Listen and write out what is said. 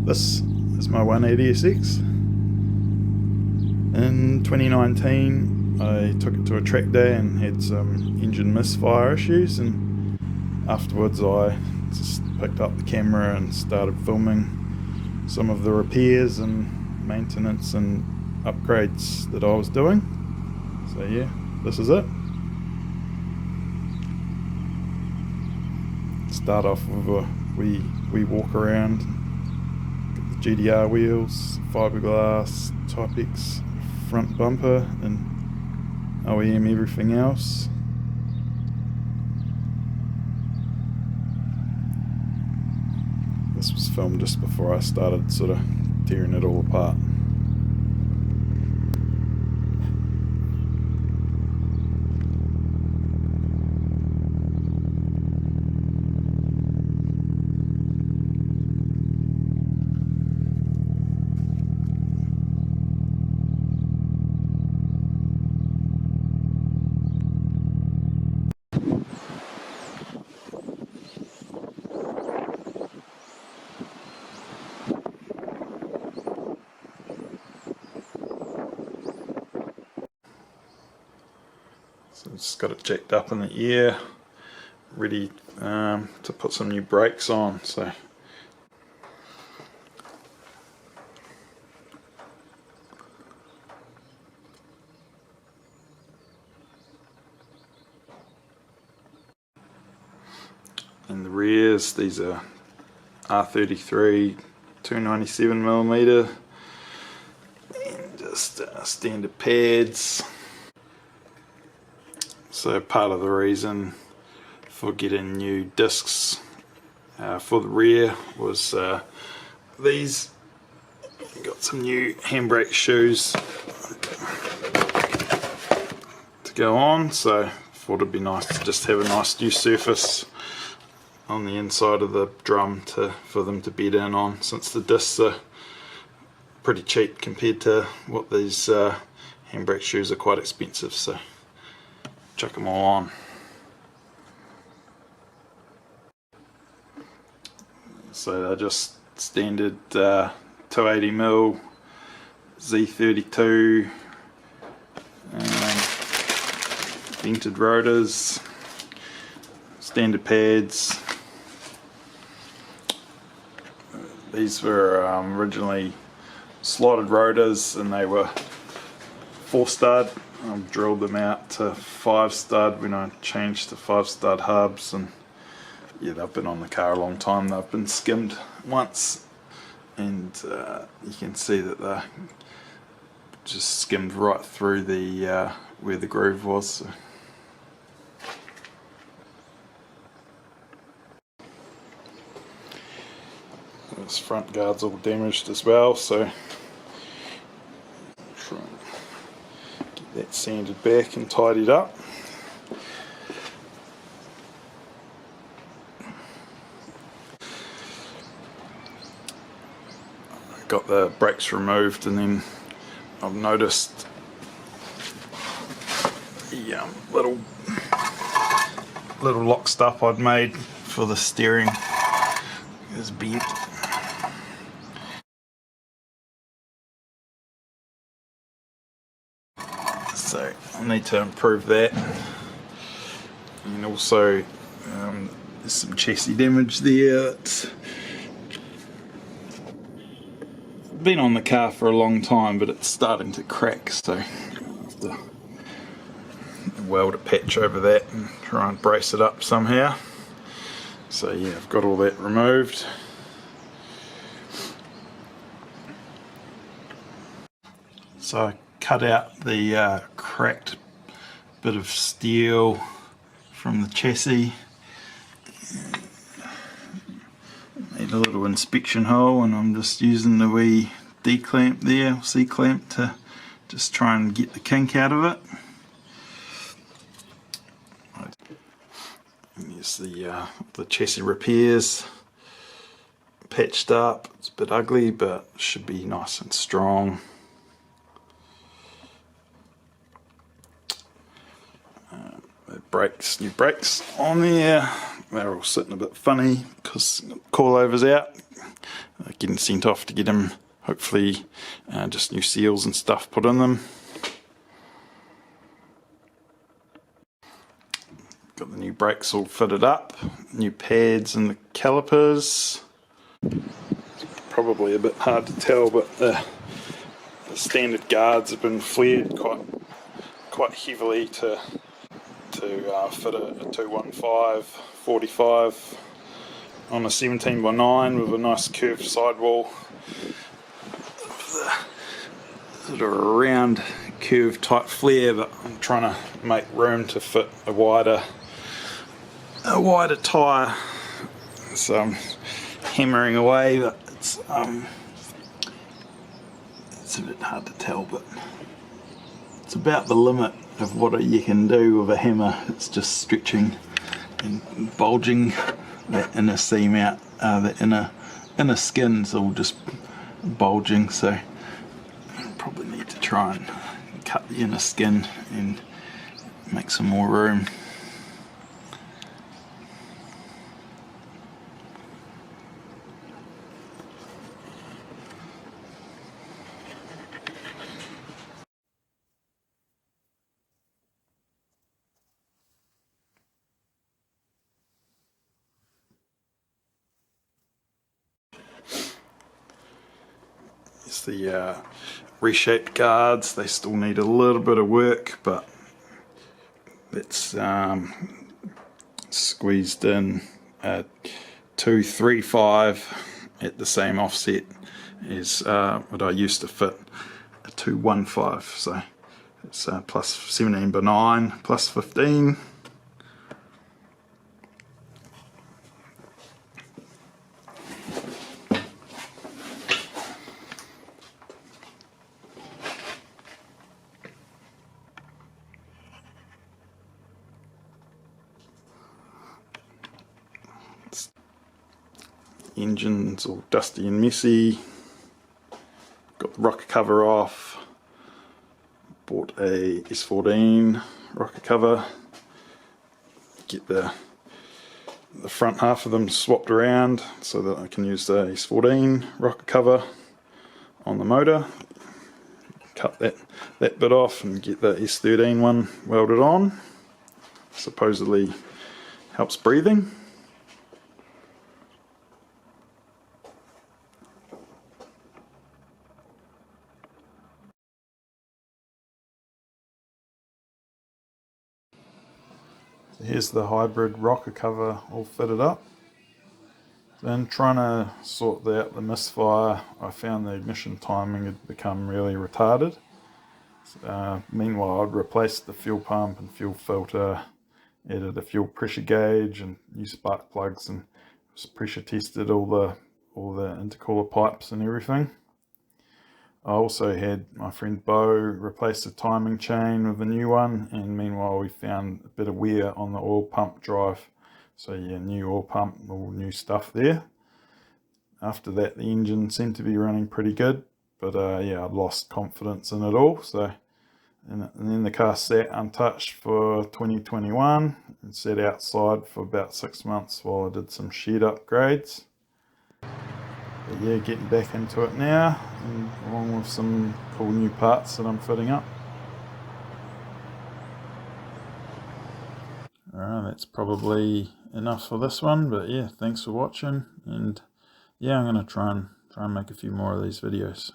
This is my 180SX. In 2019 I took it to a track day and had some engine misfire issues, and afterwards I just picked up the camera and started filming some of the repairs and maintenance and upgrades that I was doing. So yeah, this is it. Start off with a wee walk around, get the GDR wheels, fiberglass, Type X front bumper and OEM everything else. This was filmed just before I started sort of tearing it all apart. So just got it jacked up in the air, ready to put some new brakes on. So in the rears, these are R33 297mm and just standard pads. So part of the reason for getting new discs for the rear was these. Got some new handbrake shoes to go on, so thought it'd be nice to just have a nice new surface on the inside of the drum for them to bed in on, since the discs are pretty cheap compared to what these handbrake shoes are quite expensive. So chuck them all on. So they're just standard 280mm Z32 vented rotors, standard pads. These were originally slotted rotors and they were 4-stud. I drilled them out to 5-stud when I changed to 5-stud hubs, and yeah, they've been on the car a long time. They've been skimmed once, and you can see that they're just skimmed right through the where the groove was. So. This front guard's all damaged as well, so try and get that sanded back and tidied up. Got the brakes removed, and then I've noticed the little lock stop I'd made for the steering is bent. So I need to improve that, and also there's some chassis damage there. It's been on the car for a long time, but it's starting to crack, so I have to weld a patch over that and try and brace it up somehow. So yeah, I've got all that removed. So I cut out the cracked bit of steel from the chassis. Made a little inspection hole, and I'm just using the wee D-clamp there, C-clamp, to just try and get the kink out of it. And here's the chassis repairs patched up. It's a bit ugly, but should be nice and strong. New brakes on there. They're all sitting a bit funny because coilovers out. getting sent off to get them, hopefully just new seals and stuff put in them. Got the new brakes all fitted up, new pads and the calipers. Probably a bit hard to tell, but the standard guards have been flared quite heavily to fit a 215 45 on a 17x9 with a nice curved sidewall. Sort of a round curved type flare, but I'm trying to make room to fit a wider tyre, so I'm hammering away, but it's a bit hard to tell, but it's about the limit of what you can do with a hammer. It's just stretching and bulging that inner seam out, the inner skin's all just bulging, so I probably need to try and cut the inner skin and make some more room. It's the reshaped guards. They still need a little bit of work, but it's squeezed in a 235 at the same offset as what I used to fit a 215. So it's plus 17x9 plus 15. Engine's all dusty and messy. Got the rocker cover off. Bought a S14 rocker cover. Get the front half of them swapped around so that I can use the S14 rocker cover on the motor. Cut that bit off and get the S13 one welded on. Supposedly helps breathing. Here's the hybrid rocker cover all fitted up. Then trying to sort out the misfire, I found the ignition timing had become really retarded. Meanwhile, I'd replaced the fuel pump and fuel filter, added a fuel pressure gauge and new spark plugs, and pressure tested all the intercooler pipes and everything. I also had my friend Bo replace the timing chain with a new one, and meanwhile we found a bit of wear on the oil pump drive. So yeah, new oil pump, all new stuff there. After that, the engine seemed to be running pretty good, but yeah, I'd lost confidence in it all. So, and then the car sat untouched for 2021 and sat outside for about 6 months while I did some shed upgrades. But yeah, getting back into it now, and along with some cool new parts that I'm fitting up. Alright, that's probably enough for this one, but yeah, thanks for watching, and yeah, I'm going to try and make a few more of these videos.